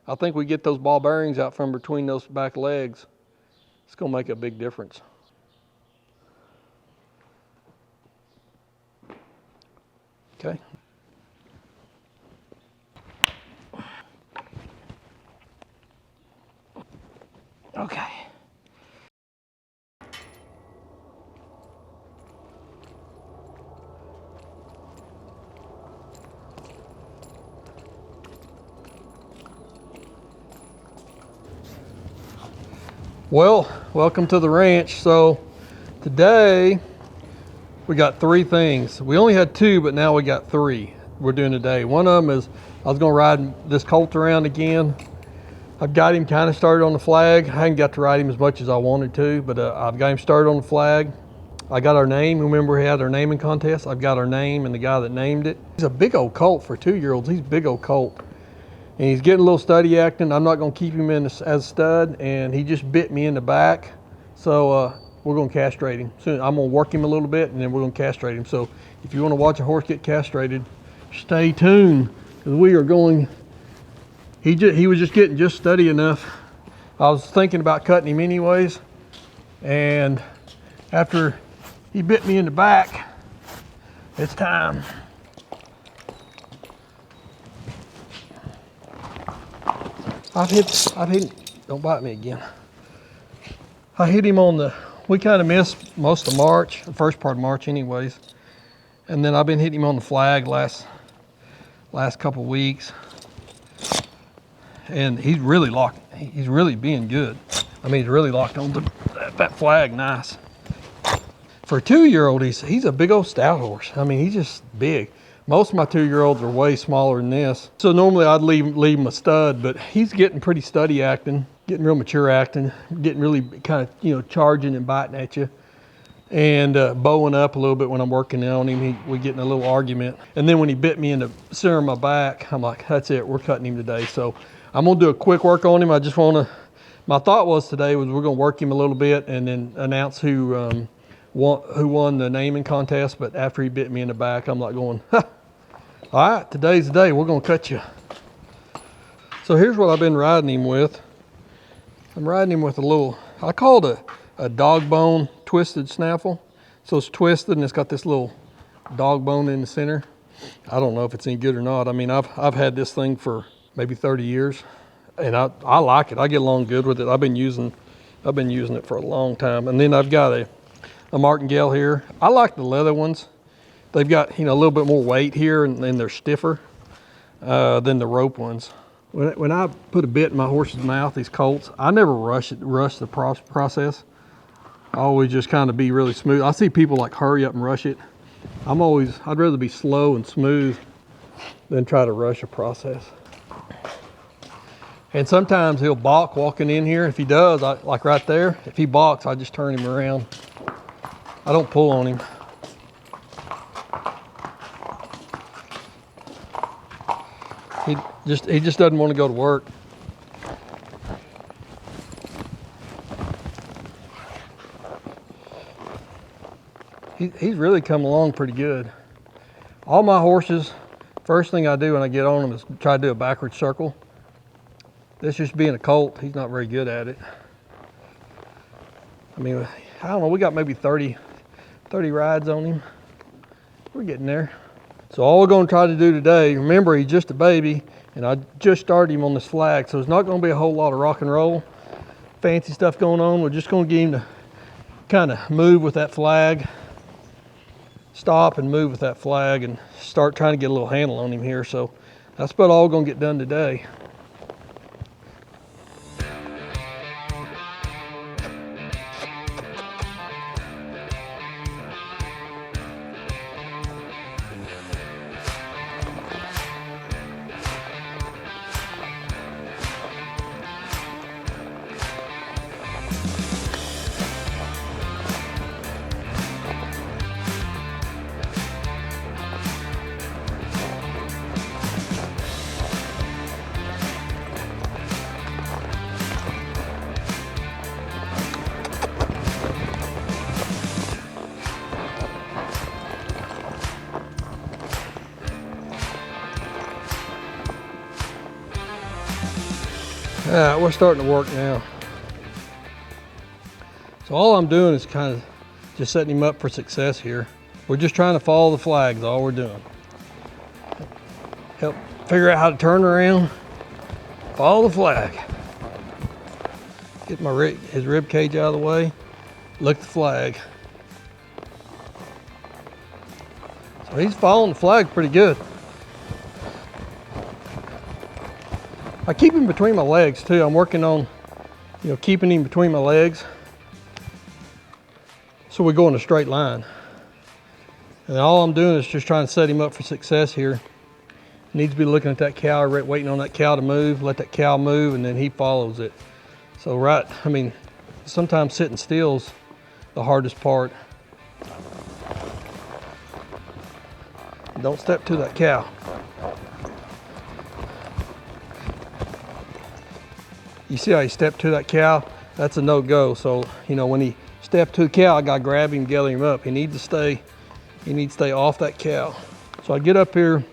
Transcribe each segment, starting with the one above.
I think we get those ball bearings out from between those back legs. It's gonna make a big difference. Okay. Okay. Well, welcome to the ranch. So today we got 3 things. We only had 2, but now we got 3 we're doing today. One of them is I was gonna ride this Colt around again. I've got him kind of started on the flag. I haven't got to ride him as much as I wanted to, but I've got him started on the flag. I got our name. Remember we had our naming contest? I've got our name and the guy that named it. He's a big old Colt for 2-year-olds. He's a big old Colt. And he's getting a little study acting. I'm not gonna keep him in as a stud, and he just bit me in the back. So we're gonna castrate him. Soon I'm gonna work him a little bit and then we're gonna castrate him. So if you wanna watch a horse get castrated, stay tuned, because we are going, he was just getting just steady enough. I was thinking about cutting him anyways. And after he bit me in the back, it's time. I've hit, don't bite me again. I hit him on the, we kind of missed most of March, the first part of March anyways. And then I've been hitting him on the flag last couple of weeks. And he's really locked, he's really being good. I mean, he's really locked on that flag nice. For a 2-year-old, he's a big old stout horse. I mean, he's just big. Most of my 2-year-olds are way smaller than this. So normally I'd leave him a stud, but he's getting pretty steady acting, getting real mature acting, getting really kind of, charging and biting at you. And bowing up a little bit when I'm working on him. We get in a little argument. And then when he bit me in the center of my back, I'm like, that's it, we're cutting him today. So I'm gonna do a quick work on him. My thought was today was we're gonna work him a little bit and then announce who won the naming contest. But after he bit me in the back, I'm like going, ha. All right, today's the day, we're gonna cut you. So here's what I've been riding him with. I'm riding him with a little, I call it a dog bone twisted snaffle. So it's twisted and it's got this little dog bone in the center. I don't know if it's any good or not. I mean, I've had this thing for maybe 30 years and I like it. I get along good with it. I've been using it for a long time. And then I've got a martingale here. I like the leather ones. They've got, a little bit more weight here and they're stiffer than the rope ones. When I put a bit in my horse's mouth, these Colts, I never rush the process. I always just kind of be really smooth. I see people like hurry up and rush it. I'd rather be slow and smooth than try to rush a process. And sometimes he'll balk walking in here. If he does, like right there, if he balks, I just turn him around. I don't pull on him. He just doesn't want to go to work. He's really come along pretty good. All my horses, first thing I do when I get on them is try to do a backward circle. This just being a Colt, he's not very good at it. I mean, I don't know, we got maybe 30 rides on him. We're getting there. So all we're gonna try to do today, remember he's just a baby and I just started him on this flag, so there's not gonna be a whole lot of rock and roll, fancy stuff going on. We're just gonna get him to kind of move with that flag, stop and move with that flag and start trying to get a little handle on him here. So that's about all we're gonna get done today. All right, we're starting to work now. So all I'm doing is kind of just setting him up for success here. We're just trying to follow the flags, all we're doing. Help figure out how to turn around, follow the flag. Get his rib cage out of the way, look at the flag. So he's following the flag pretty good. I keep him between my legs too. I'm working on, keeping him between my legs so we go in a straight line. And all I'm doing is just trying to set him up for success here. He needs to be looking at that cow, waiting on that cow to move, let that cow move, and then he follows it. So sometimes sitting still's the hardest part. Don't step to that cow. You see how he stepped to that cow? That's a no-go. So, when he stepped to the cow, I gotta grab him, gather him up. He needs to stay off that cow. So I get up here,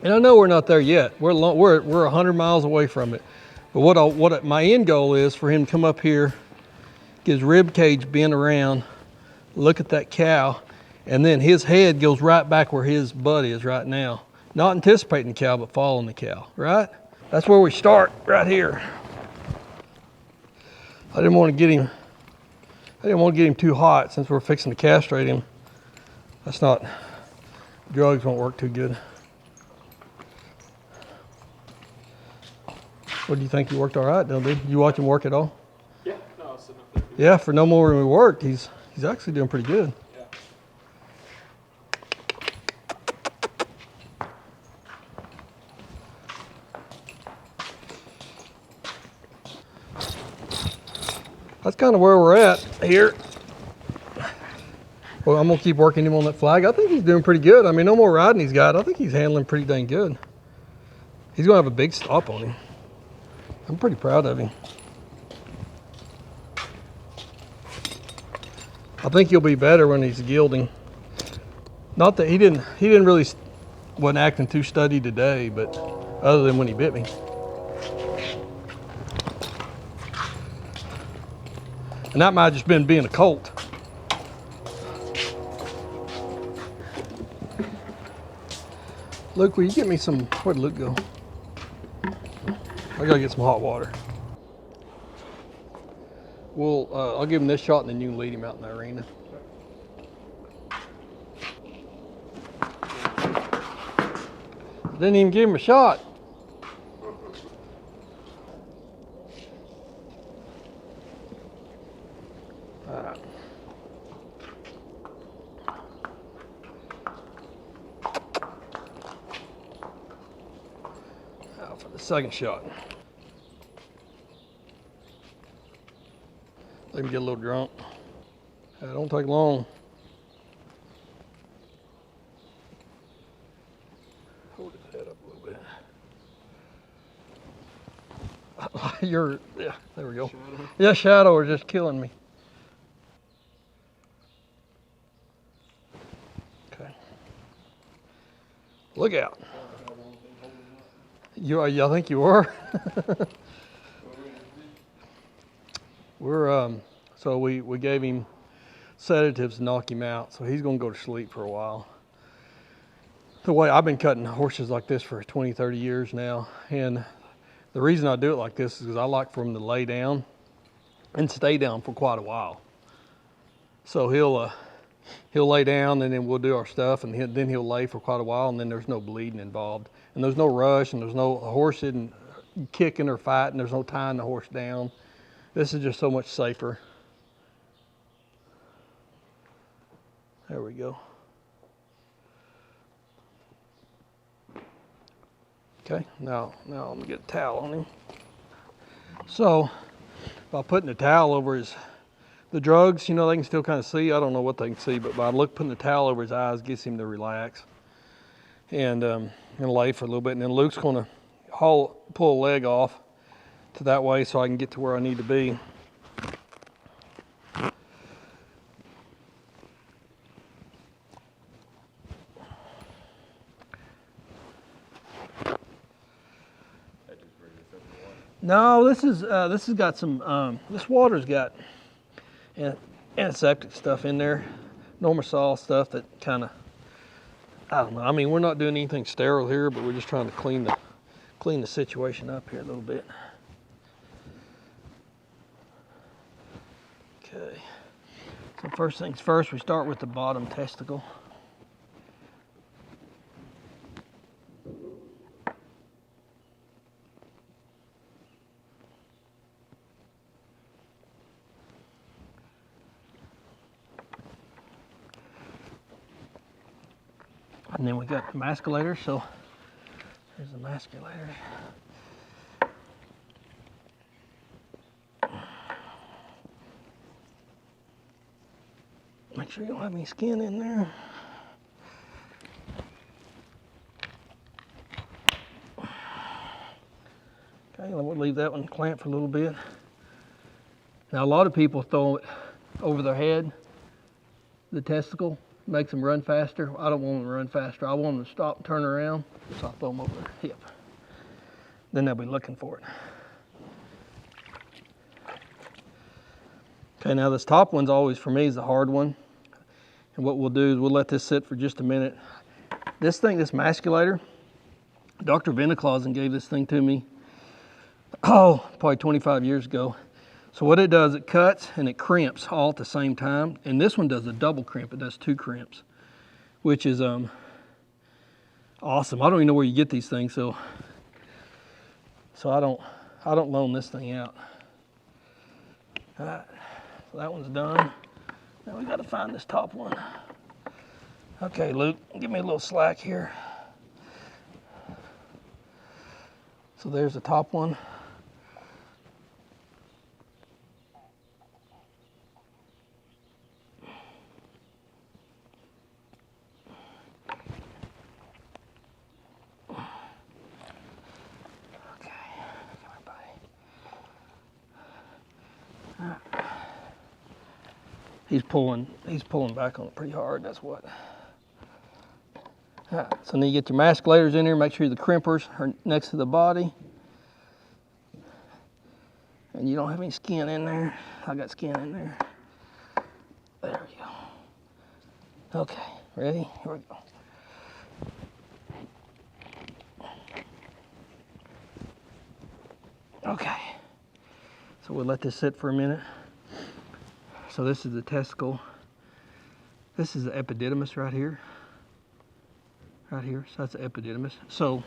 and I know we're not there yet. We're 100 miles away from it. But what my end goal is for him to come up here, get his rib cage bent around, look at that cow, and then his head goes right back where his butt is right now. Not anticipating the cow, but following the cow, right? That's where we start, right here. I didn't want to get him too hot since we're fixing to castrate him. Drugs won't work too good. What do you think? He worked all right, don't he? You watch him work at all? Yeah, no, I was sitting up there. Yeah, for no more than we worked, he's actually doing pretty good. Yeah. That's kind of where we're at here. Well, I'm gonna keep working him on that flag. I think he's doing pretty good. I mean, no more riding he's got. I think he's handling pretty dang good. He's gonna have a big stop on him. I'm pretty proud of him. I think he'll be better when he's gilding. Not that he wasn't acting too steady today, but other than when he bit me. And that might have just been being a colt. Luke, will you get me some, where'd Luke go? I gotta get some hot water. I'll give him this shot and then you can lead him out in the arena. Didn't even give him a shot. All right. Now for the second shot. Let him get a little drunk. Don't take long. Hold his head up a little bit. Yeah, there we go. Shadow. Yeah, shadow are just killing me. Okay. Look out. I think you were. So we gave him sedatives to knock him out, so he's gonna go to sleep for a while. The way I've been cutting horses like this for 20, 30 years now, and the reason I do it like this is because I like for him to lay down and stay down for quite a while. So he'll lay down and then we'll do our stuff, and then he'll lay for quite a while, and then there's no bleeding involved. And there's no rush, and a horse isn't kicking or fighting, there's no tying the horse down. This is just so much safer. There we go. Okay, now I'm gonna get a towel on him. So, by putting the towel over the drugs, they can still kind of see. I don't know what they can see, but by putting the towel over his eyes gets him to relax. And lay for a little bit, and then Luke's gonna pull a leg off to that way so I can get to where I need to be. No, this has got some. This water's got antiseptic stuff in there, Normasol stuff that kind of, I don't know. I mean, we're not doing anything sterile here, but we're just trying to clean the situation up here a little bit. Okay. So first things first, we start with the bottom testicle. And then we got the emasculator, so there's the emasculator. Make sure you don't have any skin in there. Okay, we'll leave that one clamped for a little bit. Now a lot of people throw it over their head, the testicle, makes them run faster. I don't want them to run faster. I want them to stop and turn around, so I throw them over their hip. Then they'll be looking for it. Okay, now this top one's always, for me, is the hard one. And what we'll do is we'll let this sit for just a minute. This thing, this emasculator, Dr. Veneclausen gave this thing to me, probably 25 years ago. So what it does, it cuts and it crimps all at the same time. And this one does a double crimp. It does 2 crimps, which is awesome. I don't even know where you get these things, so I don't loan this thing out. All right, so that one's done. Now we got to find this top one. Okay, Luke, give me a little slack here. So there's the top one. He's pulling back on it pretty hard, that's what. All right, so then you get your emasculators in here, make sure the crimpers are next to the body. And you don't have any skin in there. I got skin in there. There we go. Okay, ready? Here we go. Okay, so we'll let this sit for a minute. So this is the testicle. This is the epididymis right here. Right here, so that's the epididymis. So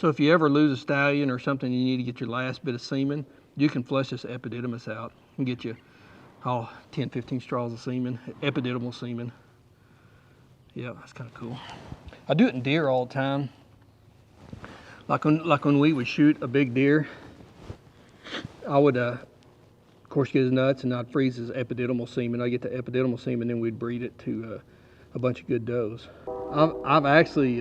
if you ever lose a stallion or something, you need to get your last bit of semen, you can flush this epididymis out and get you 10, 15 straws of semen, epididymal semen. Yeah, that's kind of cool. I do it in deer all the time. Like when we would shoot a big deer, I would, of course, get his nuts and I'd freeze his epididymal semen. I get the epididymal semen, then we'd breed it to a bunch of good does. I've actually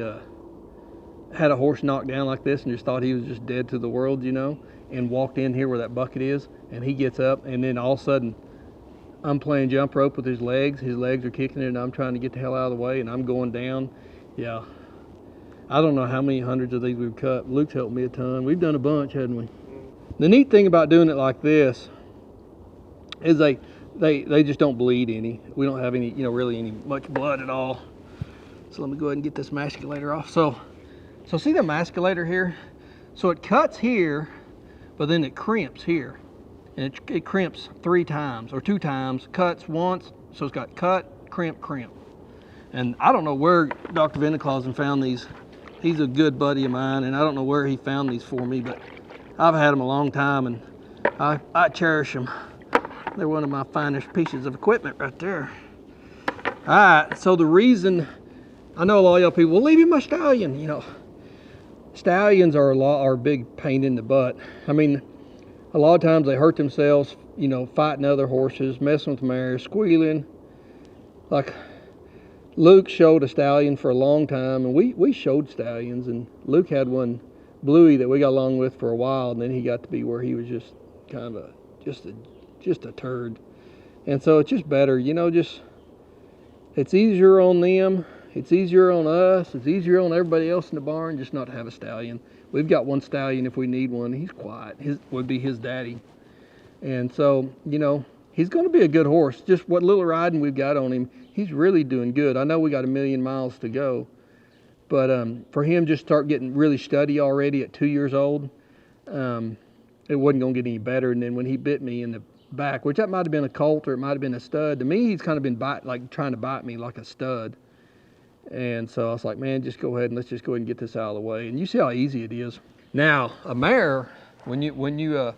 had a horse knocked down like this and just thought he was just dead to the world, you know, and walked in here where that bucket is, and he gets up, and then all of a sudden I'm playing jump rope with his legs are kicking it, and I'm trying to get the hell out of the way, and I'm going down. Yeah, I don't know how many hundreds of these we've cut. Luke's helped me a ton. We've done a bunch, hadn't we? The neat thing about doing it like this is they just don't bleed any. We don't have any, really any much blood at all. So let me go ahead and get this emasculator off. So see the emasculator here? So it cuts here, but then it crimps here. And it crimps 3 times or 2 times, cuts once. So it's got cut, crimp, crimp. And I don't know where Dr. Veneclausen found these. He's a good buddy of mine, and I don't know where he found these for me, but I've had them a long time, and I cherish them. They're one of my finest pieces of equipment right there. All right, so the reason, I know a lot of y'all people, well, leave him a stallion. Stallions are a big pain in the butt. I mean, a lot of times they hurt themselves, fighting other horses, messing with mares, squealing. Like Luke showed a stallion for a long time, and we showed stallions, and Luke had one, Bluey, that we got along with for a while, and then he got to be where he was just kind of just a turd. And so it's just better, it's easier on them. It's easier on us. It's easier on everybody else in the barn just not to have a stallion. We've got one stallion if we need one. He's quiet. His would be his daddy. And so, you know, he's going to be a good horse. Just what little riding we've got on him, he's really doing good. I know we got 1,000,000 miles to go. But for him just start getting really steady already at 2 years old, it wasn't going to get any better. And then when he bit me in the back, which that might have been a colt or it might have been a stud. To me, he's kind of been trying to bite me like a stud. And so I was like, man, just go ahead and let's just go ahead and get this out of the way. And you see how easy it is. Now, a mare, when you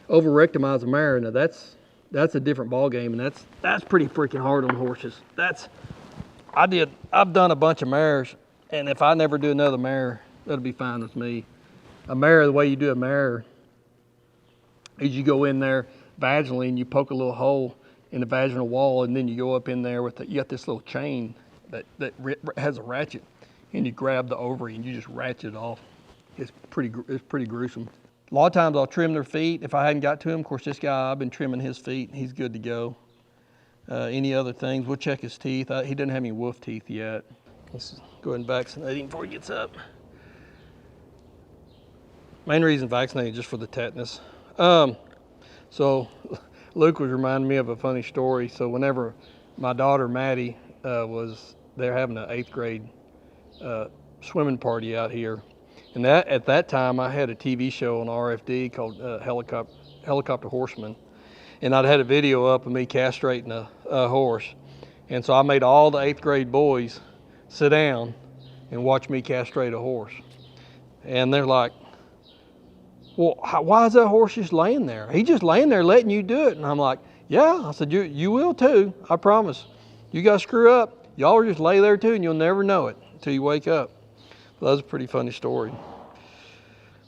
over-rectimize a mare, now that's a different ball game, and that's pretty freaking hard on horses. I've done a bunch of mares, and if I never do another mare, that'll be fine with me. A mare, the way you do a mare is you go in there vaginally and you poke a little hole in the vaginal wall, and then you go up in there you got this little chain that has a ratchet, and you grab the ovary and you just ratchet it off. It's pretty gruesome. A lot of times I'll trim their feet if I hadn't got to him. Of course, this guy, I've been trimming his feet. He's good to go. Any other things, we'll check his teeth. He doesn't have any wolf teeth yet. Let's go ahead and vaccinate him before he gets up. Main reason vaccinating just for the tetanus. So Luke was reminding me of a funny story. So whenever my daughter Maddie they're having an 8th grade swimming party out here, and at that time I had a TV show on RFD called Helicopter Horseman, and I'd had a video up of me castrating a horse, and so I made all the 8th grade boys sit down and watch me castrate a horse, and they're like, well, why is that horse just laying there? He's just laying there letting you do it. And I'm like, yeah. I said, you will too, I promise. You guys screw up, y'all will just lay there too, and you'll never know it until you wake up. Well, that was a pretty funny story.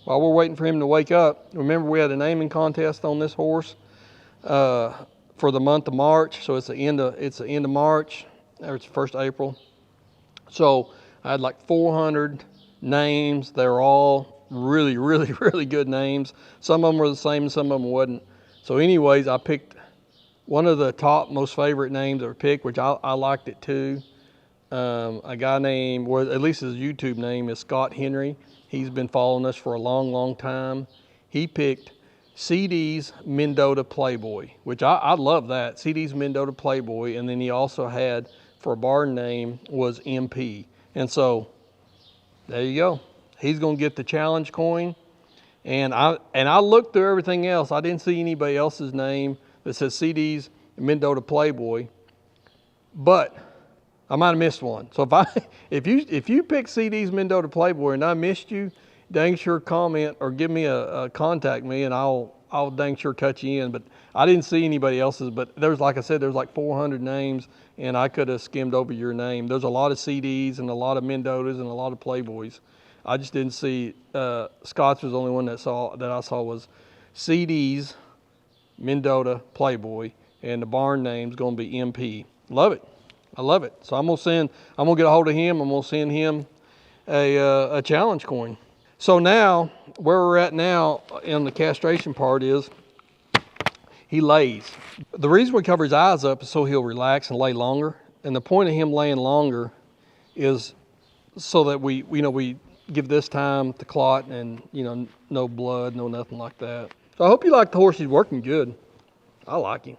While we're waiting for him to wake up, remember we had a naming contest on this horse for the month of March. So it's the end of March, or it's the 1st of April. So I had like 400 names. They're all really, really, really good names. Some of them were the same and some of them wasn't. So anyways, I picked one of the top most favorite names that were picked, which I liked it too. A guy named, or at least his YouTube name is Scott Henry. He's been following us for a long, long time. He picked CD's Mendota Playboy, which I love that. CD's Mendota Playboy. And then he also had, for a barn name, was MP. And so there you go. He's going to get the challenge coin. And I looked through everything else. I didn't see anybody else's name that says CD's Mendota Playboy. But I might have missed one. So if you pick CD's Mendota Playboy and I missed you, dang sure comment or give me a contact me, and I'll dang sure touch you in. But I didn't see anybody else's. But there's, like I said, there's like 400 names, and I could have skimmed over your name. There's a lot of CDs and a lot of Mendotas and a lot of Playboys. I just didn't see, Scott's was the only one that I saw was CD's Mendota Playboy, and the barn name's gonna be MP. Love it, I love it. So I'm gonna get a hold of him. I'm gonna send him a challenge coin. So now, where we're at now in the castration part is, he lays. The reason we cover his eyes up is so he'll relax and lay longer. And the point of him laying longer is so that we give this time to clot and, no blood, no nothing like that. So I hope you like the horse. He's working good. I like him.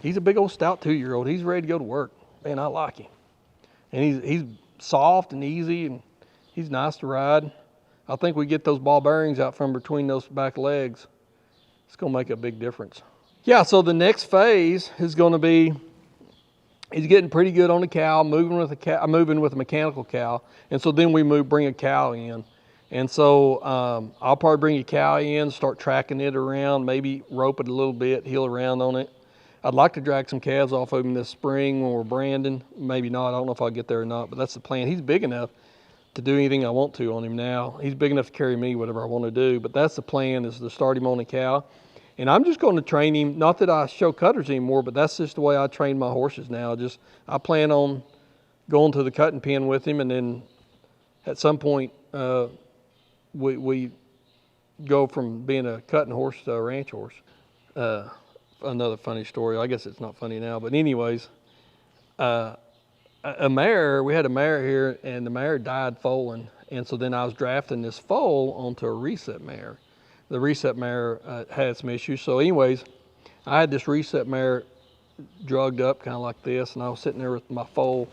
He's a big old stout 2-year-old. He's ready to go to work. Man, I like him. And he's soft and easy, and he's nice to ride. I think we get those ball bearings out from between those back legs. It's gonna make a big difference. Yeah, so the next phase is gonna be, he's getting pretty good on the cow, moving with a mechanical cow. And so then we bring a cow in. And so I'll probably bring a cow in, start tracking it around, maybe rope it a little bit, heel around on it. I'd like to drag some calves off of him this spring when we're branding. Maybe not, I don't know if I'll get there or not, but that's the plan. He's big enough to do anything I want to on him now. He's big enough to carry me, whatever I want to do. But that's the plan, is to start him on the cow. And I'm just going to train him, not that I show cutters anymore, but that's just the way I train my horses now. I plan on going to the cutting pen with him, and then at some point we go from being a cutting horse to a ranch horse. Another funny story. I guess it's not funny now, but anyways, a mare, we had a mare here, and the mare died foaling. And so then I was drafting this foal onto a reset mare. The reset mare had some issues. So anyways, I had this reset mare drugged up kind of like this, and I was sitting there with my foal,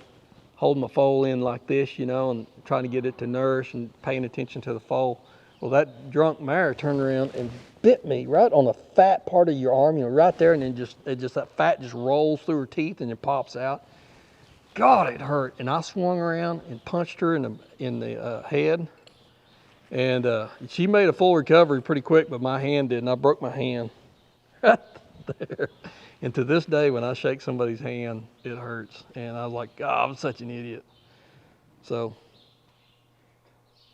holding my foal in like this, you know, and trying to get it to nourish and paying attention to the foal. Well, that drunk mare turned around and bit me right on the fat part of your arm, you know, right there, and then that fat just rolls through her teeth and it pops out. God, it hurt. And I swung around and punched her in the head. And she made a full recovery pretty quick, but my hand didn't. I broke my hand right there. And to this day, when I shake somebody's hand, it hurts. And I was like, God, I'm such an idiot. So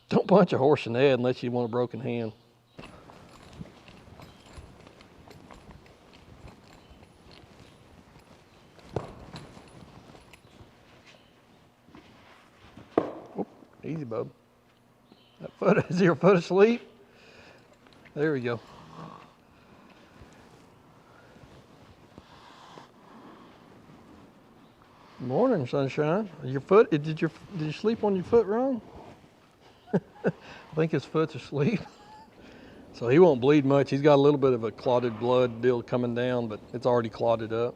don't punch a horse in the head unless you want a broken hand. Easy, bub. That foot, is your foot asleep? There we go. Morning, sunshine. Your foot, did you sleep on your foot wrong? I think his foot's asleep. So he won't bleed much. He's got a little bit of a clotted blood deal coming down, but it's already clotted up.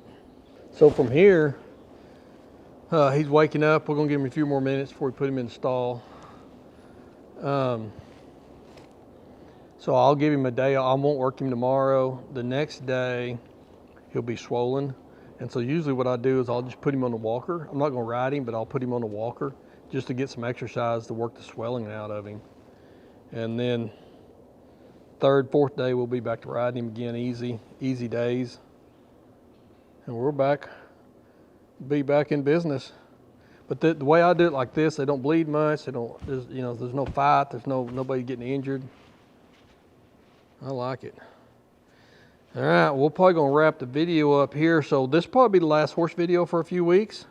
So from here, he's waking up. We're gonna give him a few more minutes before we put him in the stall. So I'll give him a day. I won't work him tomorrow. The next day, he'll be swollen. And so usually what I do is I'll just put him on the walker. I'm not gonna ride him, but I'll put him on the walker just to get some exercise to work the swelling out of him. And then third, fourth day, we'll be back to riding him again, easy days. And we're be back in business. But the way I do it like this, they don't bleed much. There's no fight. There's nobody getting injured. I like it. All right, we're probably gonna wrap the video up here. So this will probably be the last horse video for a few weeks.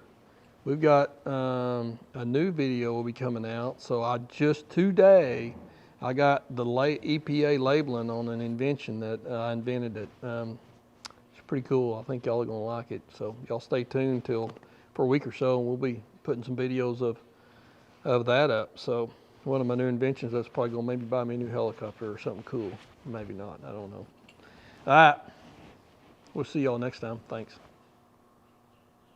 We've got a new video will be coming out. So today, I got the EPA labeling on an invention that I invented. It's pretty cool. I think y'all are gonna like it. So y'all stay tuned for a week or so, and we'll be putting some videos of that up. So one of my new inventions, that's probably gonna maybe buy me a new helicopter or something cool. Maybe not, I don't know. All right, we'll see y'all next time. Thanks.